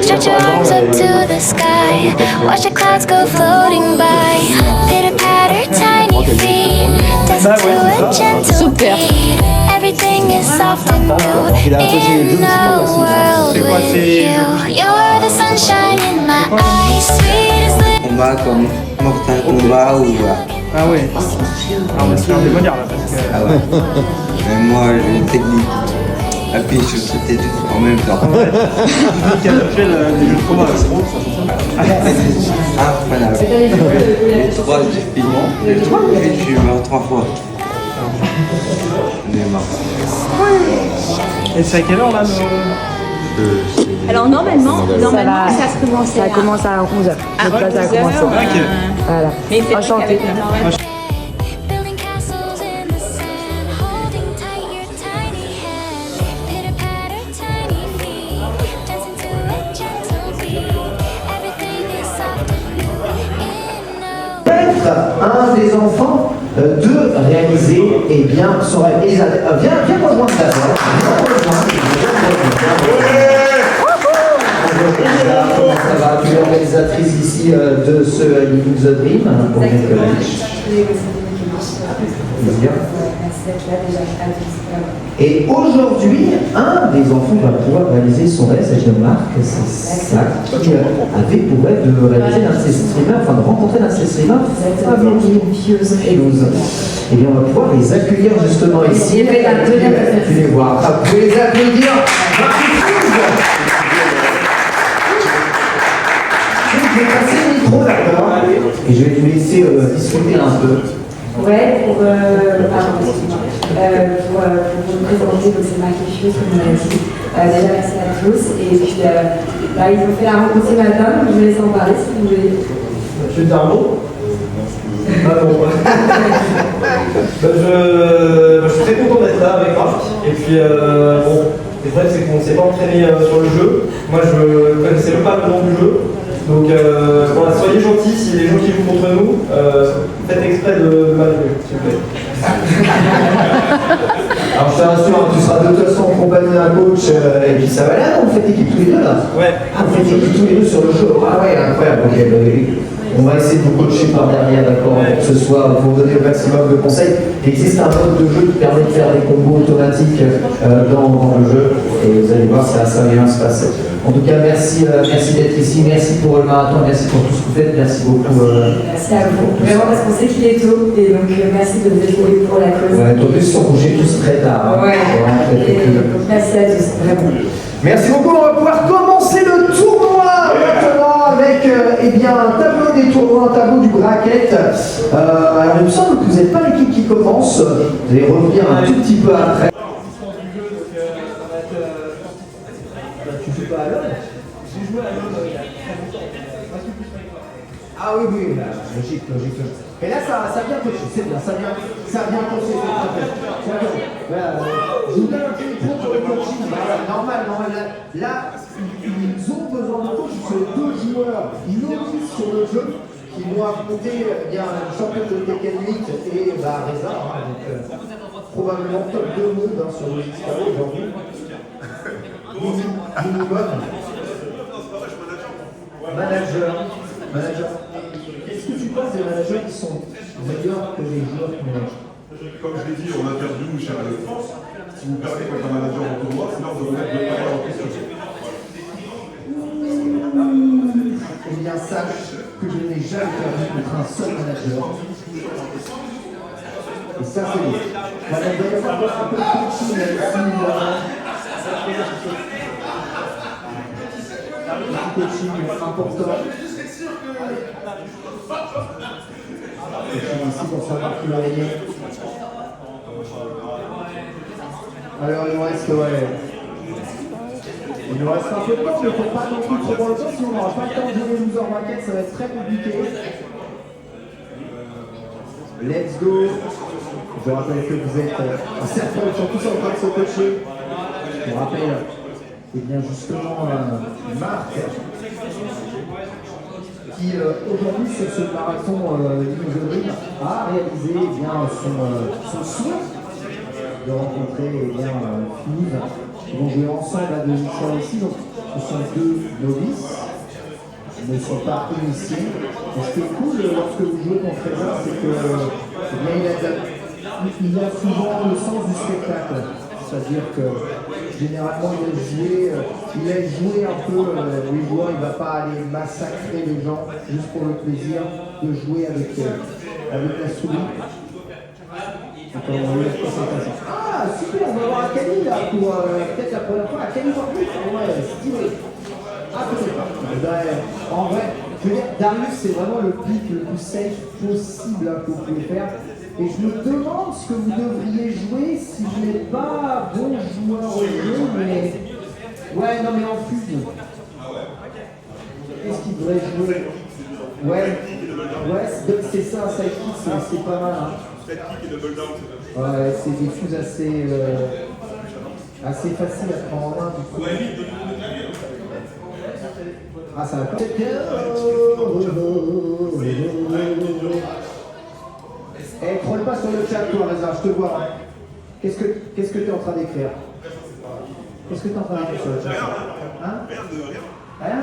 Stretch your arms up to the sky. Watch the clouds go floating by. Pitter patter, tiny feet. Dance to a gentle beat. Everything is soft and new in the world with you. You're the sunshine in my eyes, sweet as the Combat comme Mortal Kombat ou... Ah ouais. Ah on va se faire des bagarres là parce que... Ah ouais. Mais moi j'ai une technique. Appuyer sur ce tête en même temps. Technique habituelle des jeux de combat. Ah voilà. Les 3 j'ai fini. Les 3 je suis mort 3 fois. On est mort. Et c'est à quelle heure là nos... Alors normalement ça se commence Ça commence à 11h. À 11h. Ok. Voilà. Mais c'est Enchanté. building castles in the sand, holding tight your tiny hand. Pitter patter, tiny feet, dancing to a gentle beat. Everything is soft and new in Peut-être un des enfants de réaliser son rêve. Elisabeth, viens rejoindre d'abord. Comment ça va? Tu es organisatrice ici de ce Living the Dream. Bien. Et aujourd'hui, un des enfants va pouvoir réaliser son rêve, c'est Marc, c'est ça, qui avait pour rêve de réaliser l'un de ses streamers, enfin de rencontrer l'un de ses streamers, Fuse. Et bien on va pouvoir les accueillir justement ici. Tu les vois. Vous pouvez les applaudir. Je vais passer le micro d'accord et je vais te laisser discuter un peu. Ouais, pour vous présenter, donc c'est Marc et Fuse, comme on l'a dit. Déjà, merci à tous. Et puis, ils ont fait la rencontre ce matin, je vous laisse en parler si vous voulez. Je vais dire un mot. Ah bon. Je suis très content d'être là avec Marc. Et puis, bon, le problème c'est qu'on ne s'est pas entraîné sur le jeu. Moi, je ne connaissais même pas le nom du jeu. Donc voilà, soyez gentils si les gens qui jouent contre nous, faites exprès de mal jouer, s'il vous plaît. Alors je te rassure, tu seras de toute façon en compagnie d'un coach et puis ça va aller. On fait équipe tous les deux là. Ouais. Ah, on fait équipe tous les deux sur le jeu. Ah ouais, incroyable. Okay. On va essayer de vous coacher par derrière, d'accord, pour que ce soit, pour vous donner le maximum de conseils. Il existe un mode de jeu qui permet de faire des combos automatiques dans le jeu et vous allez voir, ça va bien se passer. En tout cas, merci d'être ici, merci pour le marathon, merci pour tout ce que vous faites, merci beaucoup. Merci à vous, vraiment parce qu'on sait qu'il est tôt et donc merci de vous dévouer pour la cause. Ouais, en plus, ils sont bougés tous très tard. Ouais, merci à tous, vraiment. Merci beaucoup, on va pouvoir commencer le tournoi maintenant avec un tableau des tournois, un tableau du bracket. Alors il me semble que vous n'êtes pas l'équipe qui commence, vous allez revenir un tout petit peu après. Tu joues pas à l'heure? J'ai joué à l'heure il y a très longtemps. Ah oui, logique. Et là ça vient coacher, c'est bien, ça vient coacher, c'est très bien. Je vous donne un petit micro pour le coaching, normal. Là, ils ont besoin de coach, c'est deux joueurs novices sur le jeu qui vont affronter un champion de Tekken 8 et Reza, donc probablement top 2 monde sur le XKO aujourd'hui. Minimum. Manager. Est-ce que tu penses des managers qui sont meilleurs que les joueurs qui managent? Comme je l'ai dit en interview chez Radio France, si vous perdez contre un manager en tournoi, c'est l'heure de remettre de parole en question. Eh bien, sache que je n'ai jamais perdu contre un seul manager. Et ça, c'est bon. Voilà, il va y avoir un peu de coaching un coaching important. Ici pour savoir qui va gagner. Alors il nous reste un peu de temps, mais il ne faut pas non plus trop dans le temps, sinon on n'aura pas le temps de jouer les loser brackets, ça va être très compliqué. Let's go. Je rappelle que vous êtes un certain nombre, ils sont tous en train de se coacher. Je vous rappelle, c'est bien justement Marc qui aujourd'hui sur ce marathon Dream a réalisé eh bien, son souhait de rencontrer eh bien, Philippe. Ils vont jouer ensemble à demi-finale ici, donc ce sont deux novices. Ils ne sont pas initiés. Et ce qui est cool lorsque vous jouez contre Frédéric, c'est que eh bien, il a souvent le sens du spectacle. C'est-à-dire que généralement il aime jouer un peu les joueurs, il ne va pas aller massacrer les gens juste pour le plaisir de jouer avec la souris. Ah super, on va voir Akali là pour peut-être la première fois. Akali voir plus, ouais, stylé. Ah peut-être pas. Ben, en vrai, je veux dire, Darius c'est vraiment le pick le plus safe possible hein, que vous pouvez faire. Et je me demande ce que vous devriez jouer si vous n'êtes pas bon joueur au jeu, mais... Ouais, non mais en fuse. Qu'est-ce qu'il devrait jouer? Ouais, c'est ça, un sidekick, c'est pas mal. Hein. Ouais, c'est des fuses assez faciles à prendre en main du coup. Ah, ça va pas. Eh, troll pas sur le chat, toi, Reza, je te vois. Qu'est-ce que tu es en train d'écrire? Qu'est-ce que tu es en train d'écrire sur le chat? Hein? Rien?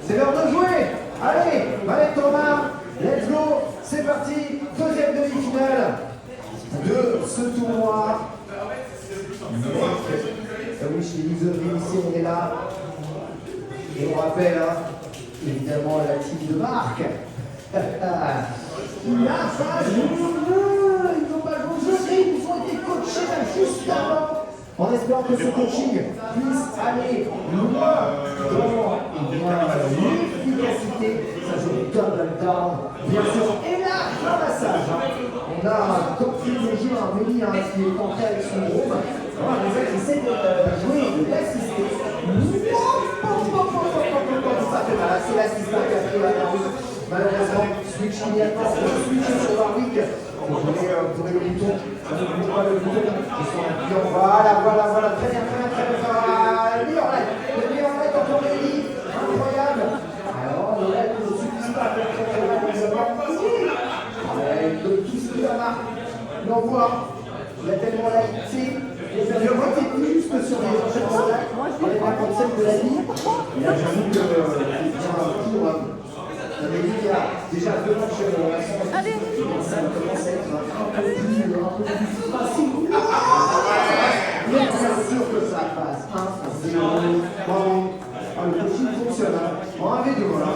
C'est l'heure de jouer! Allez, Valette Thomas, let's go! C'est parti, deuxième demi-finale de ce tournoi. Oui, chez Isobrine, ici, on est là. Et on rappelle, hein, évidemment, la team de Marc. Là, ça joue le jeu. Ils n'ont pas joué le jeu, mais ils ont été coachés là, juste avant. En espérant que ce coaching puisse aller loin dans l'efficacité. Ça joue double down, bien sûr. Et là, ramassage. On a, comme tu le jeu, un Méli qui est entré avec son groupe. Les gars qui essaient de jouer et de l'assister. Ça fait mal, c'est l'assistant qui a pris la route. Malheureusement, switch immédiatement, switch sur Warwick. Vous voulez le bouton, ça ne bouge pas le bouton. Ils sont bien, voilà, très bien. Le meilleur light encore Méli, incroyable. Alors, le light ne suffit pas pour très avec tout ce qu'il a marqué. L'envoi, il a tellement lighté. Je vois qu'il est juste sur les enchaînements de lac, avec la concept de la vie. Et là, j'avoue que il y a un tour. Il y a déjà deux matchs à son ça commence à être un peu plus facile. Mais bien sûr que ça passe. 1-0. Le coaching fonctionne. En 1v2, voilà.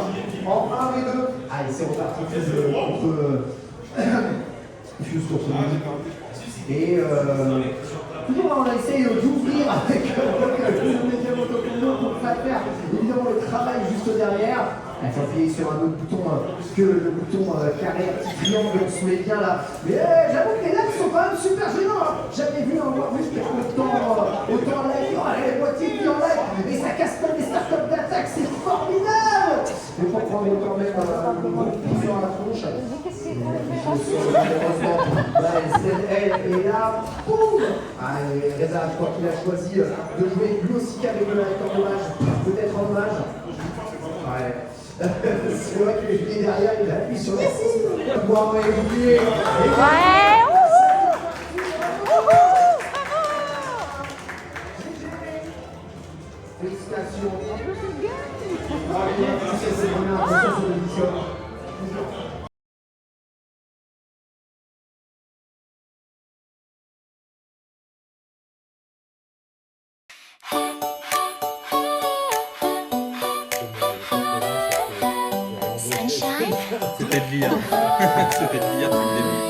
En 1v2. Allez, c'est reparti contre et toujours on a essayé d'ouvrir avec le média motocondo pour faire évidemment le travail juste derrière. Il faut appuyer sur un autre bouton que le bouton carré, petit triangle, on se met bien là. Mais j'avoue que les lacs sont quand même super gênants. Jamais vu un Warwick autant en live. Les boîtiers qui en live. Et ça casse pas des startups d'attaque, c'est formidable. Mais pour prendre quand même un sur la tronche. Elle est là, boum. Reza, je crois qu'il a choisi de jouer lui aussi qu'avec le light en hommage, peut-être en hommage. Ouais. C'est vrai que lui derrière, il appuie sur la cible. Bon, oublié. Ouais. Félicitations. C'est la première impression sur l'édition. C'était de lire. C'était de lire depuis le début.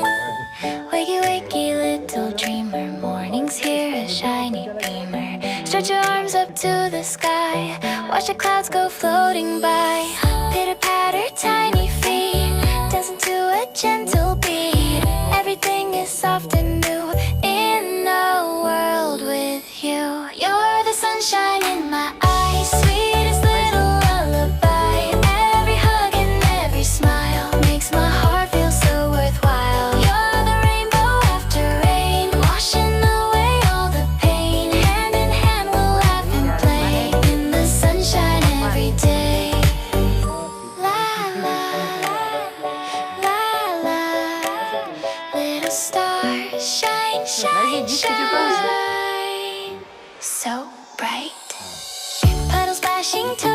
Wakey, wakey, little dreamer. Morning's here, a shiny beamer. Stretch your arms up to the sky. Watch the clouds go floating by. Pitter patter, tiny feet. Dancing to a gentle beat. Everything is soft and new in a world with you. You're the sunshine in my eyes. Sweetest little lullaby. Every hug and every smile makes my heart feel so worthwhile. You're the rainbow after rain, washing away all the pain. Hand in hand we'll laugh and play in the sunshine. stars shine, shine, shine, so bright. Puddles splashing to